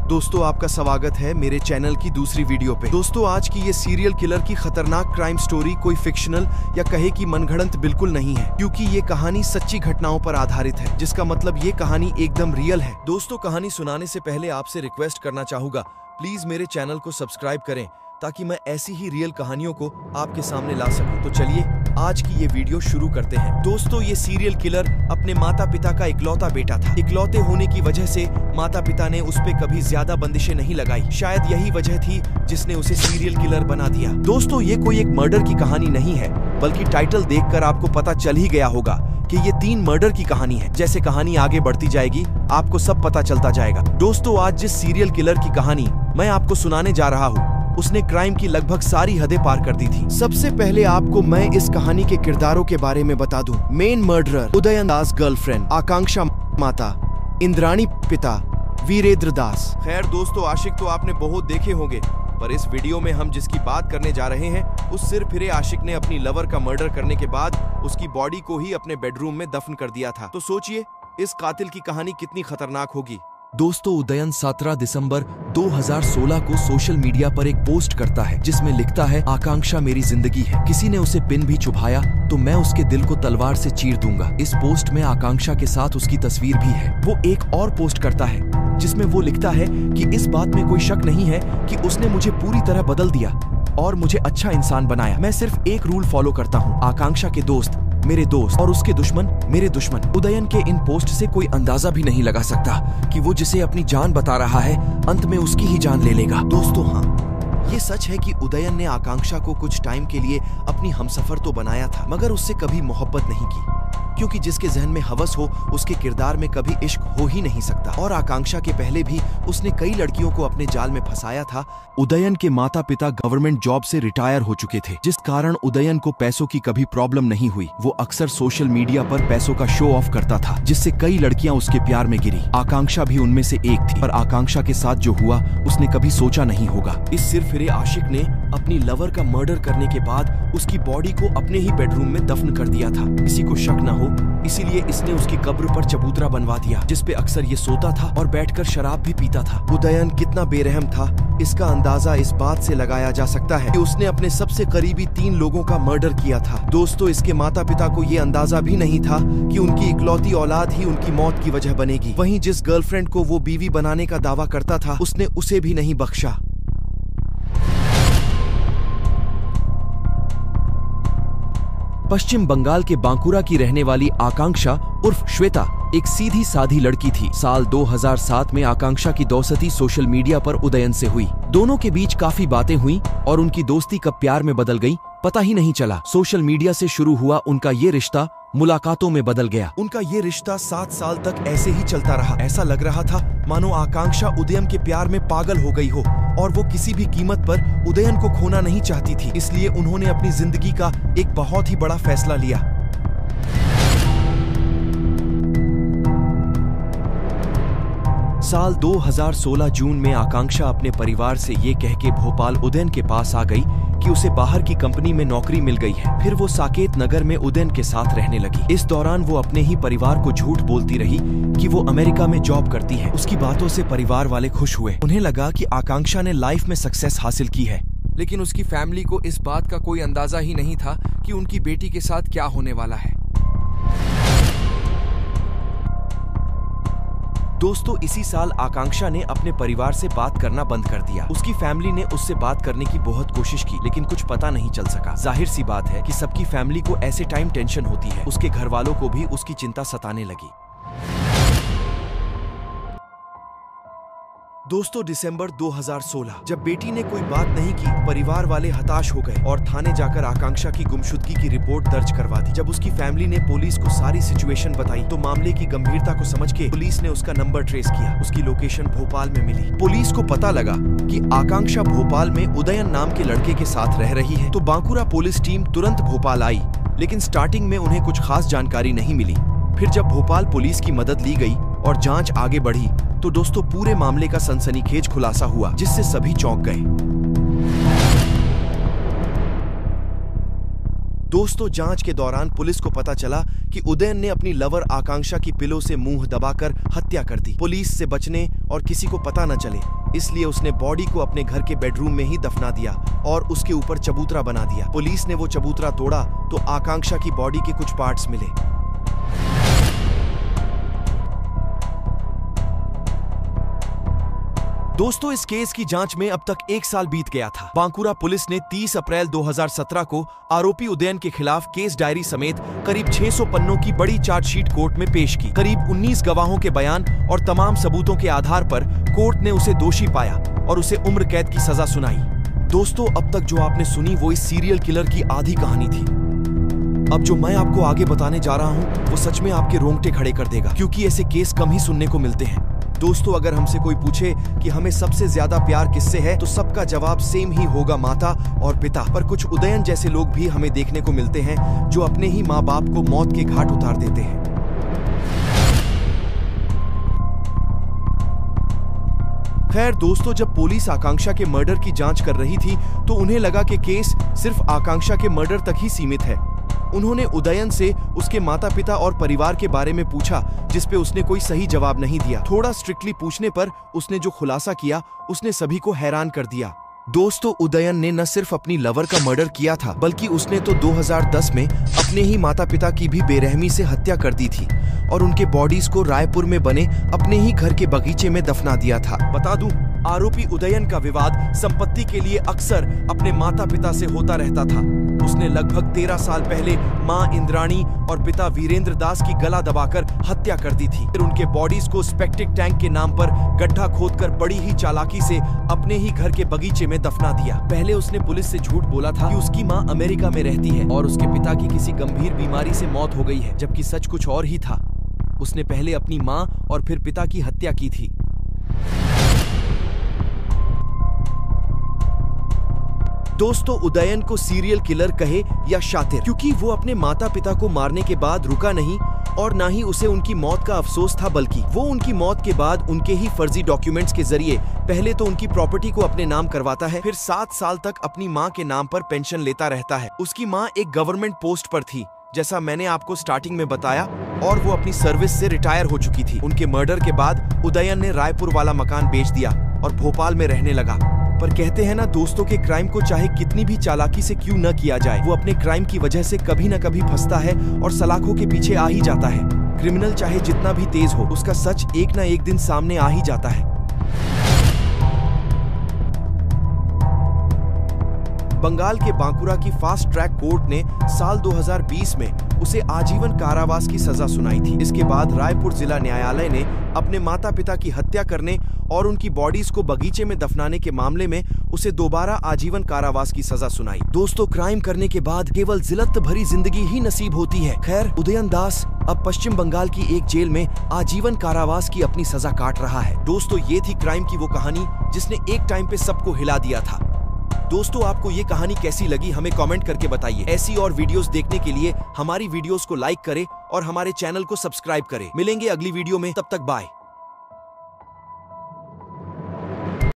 दोस्तों आपका स्वागत है मेरे चैनल की दूसरी वीडियो पे। दोस्तों आज की ये सीरियल किलर की खतरनाक क्राइम स्टोरी कोई फिक्शनल या कहे कि मनगढ़ंत बिल्कुल नहीं है, क्योंकि ये कहानी सच्ची घटनाओं पर आधारित है, जिसका मतलब ये कहानी एकदम रियल है। दोस्तों कहानी सुनाने से पहले आपसे रिक्वेस्ट करना चाहूंगा, प्लीज मेरे चैनल को सब्सक्राइब करें ताकि मैं ऐसी ही रियल कहानियों को आपके सामने ला सकूं। तो चलिए आज की ये वीडियो शुरू करते हैं। दोस्तों ये सीरियल किलर अपने माता पिता का इकलौता बेटा था। इकलौते होने की वजह से माता पिता ने उस पे कभी ज्यादा बंदिशें नहीं लगाई। शायद यही वजह थी जिसने उसे सीरियल किलर बना दिया। दोस्तों ये कोई एक मर्डर की कहानी नहीं है, बल्कि टाइटल देखकर आपको पता चल ही गया होगा कि ये 3 मर्डर की कहानी है। जैसे कहानी आगे बढ़ती जाएगी आपको सब पता चलता जाएगा। दोस्तों आज जिस सीरियल किलर की कहानी मैं आपको सुनाने जा रहा हूँ उसने क्राइम की लगभग सारी हदें पार कर दी थी। सबसे पहले आपको मैं इस कहानी के किरदारों के बारे में बता दूं। मेन मर्डरर उदयन दास, गर्लफ्रेंड आकांक्षा माता, इंद्राणी पिता, वीरेंद्र दास। खैर दोस्तों आशिक तो आपने बहुत देखे होंगे, पर इस वीडियो में हम जिसकी बात करने जा रहे हैं उस सिर फिरे आशिक ने अपनी लवर का मर्डर करने के बाद उसकी बॉडी को ही अपने बेडरूम में दफन कर दिया था। तो सोचिए इस कातिल की कहानी कितनी खतरनाक होगी। दोस्तों उदयन 17 दिसंबर 2016 को सोशल मीडिया पर एक पोस्ट करता है जिसमें लिखता है, आकांक्षा मेरी जिंदगी है, किसी ने उसे पिन भी चुभाया तो मैं उसके दिल को तलवार से चीर दूंगा। इस पोस्ट में आकांक्षा के साथ उसकी तस्वीर भी है। वो एक और पोस्ट करता है जिसमें वो लिखता है कि इस बात में कोई शक नहीं है कि उसने मुझे पूरी तरह बदल दिया और मुझे अच्छा इंसान बनाया। मैं सिर्फ एक रूल फॉलो करता हूँ, आकांक्षा के दोस्त मेरे दोस्त और उसके दुश्मन मेरे दुश्मन। उदयन के इन पोस्ट से कोई अंदाजा भी नहीं लगा सकता कि वो जिसे अपनी जान बता रहा है अंत में उसकी ही जान ले लेगा। दोस्तों हाँ, ये सच है कि उदयन ने आकांक्षा को कुछ टाइम के लिए अपनी हमसफर तो बनाया था, मगर उससे कभी मोहब्बत नहीं की, क्योंकि जिसके जहन में हवस हो उसके किरदार में कभी इश्क हो ही नहीं सकता। और आकांक्षा के पहले भी उसने कई लड़कियों को अपने जाल में फंसाया था। उदयन के माता पिता गवर्नमेंट जॉब से रिटायर हो चुके थे, जिस कारण उदयन को पैसों की कभी प्रॉब्लम नहीं हुई। वो अक्सर सोशल मीडिया पर पैसों का शो ऑफ करता था, जिससे कई लड़कियां उसके प्यार में गिरी। आकांक्षा भी उनमें से एक थी, पर आकांक्षा के साथ जो हुआ उसने कभी सोचा नहीं होगा। इस सिरफिरे आशिक ने अपनी लवर का मर्डर करने के बाद उसकी बॉडी को अपने ही बेडरूम में दफन कर दिया था, किसी को शक न हो इसीलिए इसने उसकी कब्र पर चबूतरा बनवा दिया, जिसपे अक्सर ये सोता था और बैठकर शराब भी पीता था। उदयन कितना बेरहम था इसका अंदाजा इस बात से लगाया जा सकता है कि उसने अपने सबसे करीबी 3 लोगों का मर्डर किया था। दोस्तों इसके माता पिता को ये अंदाजा भी नहीं था कि उनकी इकलौती औलाद ही उनकी मौत की वजह बनेगी। वहीं जिस गर्लफ्रेंड को वो बीवी बनाने का दावा करता था उसने उसे भी नहीं बख्शा। पश्चिम बंगाल के बांकुरा की रहने वाली आकांक्षा उर्फ श्वेता एक सीधी साधी लड़की थी। साल 2007 में आकांक्षा की दोस्ती सोशल मीडिया पर उदयन से हुई। दोनों के बीच काफी बातें हुई और उनकी दोस्ती कब प्यार में बदल गई पता ही नहीं चला। सोशल मीडिया से शुरू हुआ उनका ये रिश्ता मुलाकातों में बदल गया। उनका ये रिश्ता 7 साल तक ऐसे ही चलता रहा। ऐसा लग रहा था मानो आकांक्षा उदयन के प्यार में पागल हो गई हो और वो किसी भी कीमत पर उदयन को खोना नहीं चाहती थी। इसलिए उन्होंने अपनी जिंदगी का एक बहुत ही बड़ा फैसला लिया। साल 2016 जून में आकांक्षा अपने परिवार से ये कह के भोपाल उदयन के पास आ गई कि उसे बाहर की कंपनी में नौकरी मिल गई है। फिर वो साकेत नगर में उदयन के साथ रहने लगी। इस दौरान वो अपने ही परिवार को झूठ बोलती रही कि वो अमेरिका में जॉब करती है। उसकी बातों से परिवार वाले खुश हुए। उन्हें लगा कि आकांक्षा ने लाइफ में सक्सेस हासिल की है, लेकिन उसकी फैमिली को इस बात का कोई अंदाजा ही नहीं था कि उनकी बेटी के साथ क्या होने वाला है। दोस्तों इसी साल आकांक्षा ने अपने परिवार से बात करना बंद कर दिया। उसकी फैमिली ने उससे बात करने की बहुत कोशिश की, लेकिन कुछ पता नहीं चल सका। जाहिर सी बात है कि सबकी फैमिली को ऐसे टाइम टेंशन होती है। उसके घर वालों को भी उसकी चिंता सताने लगी। दोस्तों दिसंबर 2016 जब बेटी ने कोई बात नहीं की, परिवार वाले हताश हो गए और थाने जाकर आकांक्षा की गुमशुदगी की रिपोर्ट दर्ज करवा दी। जब उसकी फैमिली ने पुलिस को सारी सिचुएशन बताई तो मामले की गंभीरता को समझ के पुलिस ने उसका नंबर ट्रेस किया। उसकी लोकेशन भोपाल में मिली। पुलिस को पता लगा कि आकांक्षा भोपाल में उदयन नाम के लड़के के साथ रह रही है, तो बांकुरा पुलिस टीम तुरंत भोपाल आई, लेकिन स्टार्टिंग में उन्हें कुछ खास जानकारी नहीं मिली। फिर जब भोपाल पुलिस की मदद ली गई और जांच आगे बढ़ी तो दोस्तों पूरे मामले का सनसनीखेज खुलासा हुआ, जिससे सभी चौंक गए। दोस्तों जांच के दौरान पुलिस को पता चला कि उदयन ने अपनी लवर आकांक्षा की पिलो से मुंह दबाकर हत्या कर दी। पुलिस से बचने और किसी को पता न चले इसलिए उसने बॉडी को अपने घर के बेडरूम में ही दफना दिया और उसके ऊपर चबूतरा बना दिया। पुलिस ने वो चबूतरा तोड़ा तो आकांक्षा की बॉडी के कुछ पार्ट्स मिले। दोस्तों इस केस की जांच में अब तक 1 साल बीत गया था। बांकुरा पुलिस ने 30 अप्रैल 2017 को आरोपी उदयन के खिलाफ केस डायरी समेत करीब 600 पन्नों की बड़ी चार्जशीट कोर्ट में पेश की। करीब 19 गवाहों के बयान और तमाम सबूतों के आधार पर कोर्ट ने उसे दोषी पाया और उसे उम्र कैद की सजा सुनाई। दोस्तों अब तक जो आपने सुनी वो इस सीरियल किलर की आधी कहानी थी। अब जो मैं आपको आगे बताने जा रहा हूँ वो सच में आपके रोंगटे खड़े कर देगा, क्योंकि ऐसे केस कम ही सुनने को मिलते हैं। दोस्तों अगर हमसे कोई पूछे कि हमें सबसे ज्यादा प्यार किससे है तो सबका जवाब सेम ही होगा, माता और पिता। पर कुछ उदयन जैसे लोग भी हमें देखने को मिलते हैं जो अपने ही माँ बाप को मौत के घाट उतार देते हैं। खैर दोस्तों जब पुलिस आकांक्षा के मर्डर की जांच कर रही थी तो उन्हें लगा कि केस सिर्फ आकांक्षा के मर्डर तक ही सीमित है। उन्होंने उदयन से उसके माता पिता और परिवार के बारे में पूछा, जिस पे उसने कोई सही जवाब नहीं दिया। थोड़ा स्ट्रिक्टली पूछने पर उसने जो खुलासा किया उसने सभी को हैरान कर दिया। दोस्तों उदयन ने न सिर्फ अपनी लवर का मर्डर किया था बल्कि उसने तो 2010 में अपने ही माता पिता की भी बेरहमी से हत्या कर दी थी और उनके बॉडीज को रायपुर में बने अपने ही घर के बगीचे में दफना दिया था। बता दूं, आरोपी उदयन का विवाद संपत्ति के लिए अक्सर अपने माता पिता से होता रहता था। उसने लगभग 13 साल पहले मां इंद्राणी और पिता वीरेंद्र दास की गला दबाकर हत्या कर दी थी। फिर उनके बॉडीज को स्पेक्टिक टैंक के नाम पर गड्ढा खोदकर बड़ी ही चालाकी से अपने ही घर के बगीचे में दफना दिया। पहले उसने पुलिस से झूठ बोला था कि उसकी मां अमेरिका में रहती है और उसके पिता की किसी गंभीर बीमारी से मौत हो गई है, जबकि सच कुछ और ही था। उसने पहले अपनी मां और फिर पिता की हत्या की थी। दोस्तों उदयन को सीरियल किलर कहे या शातिर, क्योंकि वो अपने माता पिता को मारने के बाद रुका नहीं और ना ही उसे उनकी मौत का अफसोस था, बल्कि वो उनकी मौत के बाद उनके ही फर्जी डॉक्यूमेंट्स के जरिए पहले तो उनकी प्रॉपर्टी को अपने नाम करवाता है, फिर 7 साल तक अपनी माँ के नाम पर पेंशन लेता रहता है। उसकी माँ एक गवर्नमेंट पोस्ट पर थी, जैसा मैंने आपको स्टार्टिंग में बताया, और वो अपनी सर्विस से रिटायर हो चुकी थी। उनके मर्डर के बाद उदयन ने रायपुर वाला मकान बेच दिया और भोपाल में रहने लगा। पर कहते हैं ना दोस्तों के क्राइम को चाहे कितनी भी चालाकी से क्यों न किया जाए, वो अपने क्राइम की वजह से कभी न कभी फंसता है और सलाखों के पीछे आ ही जाता है। क्रिमिनल चाहे जितना भी तेज हो, उसका सच एक न एक दिन सामने आ ही जाता है। बंगाल के बांकुरा की फास्ट ट्रैक कोर्ट ने साल 2020 में उसे आजीवन कारावास की सजा सुनाई थी। इसके बाद रायपुर जिला न्यायालय ने अपने माता पिता की हत्या करने और उनकी बॉडीज को बगीचे में दफनाने के मामले में उसे दोबारा आजीवन कारावास की सजा सुनाई। दोस्तों क्राइम करने के बाद केवल जिल्लत भरी जिंदगी ही नसीब होती है। खैर उदयन दास अब पश्चिम बंगाल की एक जेल में आजीवन कारावास की अपनी सजा काट रहा है। दोस्तों ये थी क्राइम की वो कहानी जिसने एक टाइम पे सबको हिला दिया था। दोस्तों आपको ये कहानी कैसी लगी हमें कमेंट करके बताइए। ऐसी और वीडियोस देखने के लिए हमारी वीडियोस को लाइक करें और हमारे चैनल को सब्सक्राइब करें। मिलेंगे अगली वीडियो में, तब तक बाय।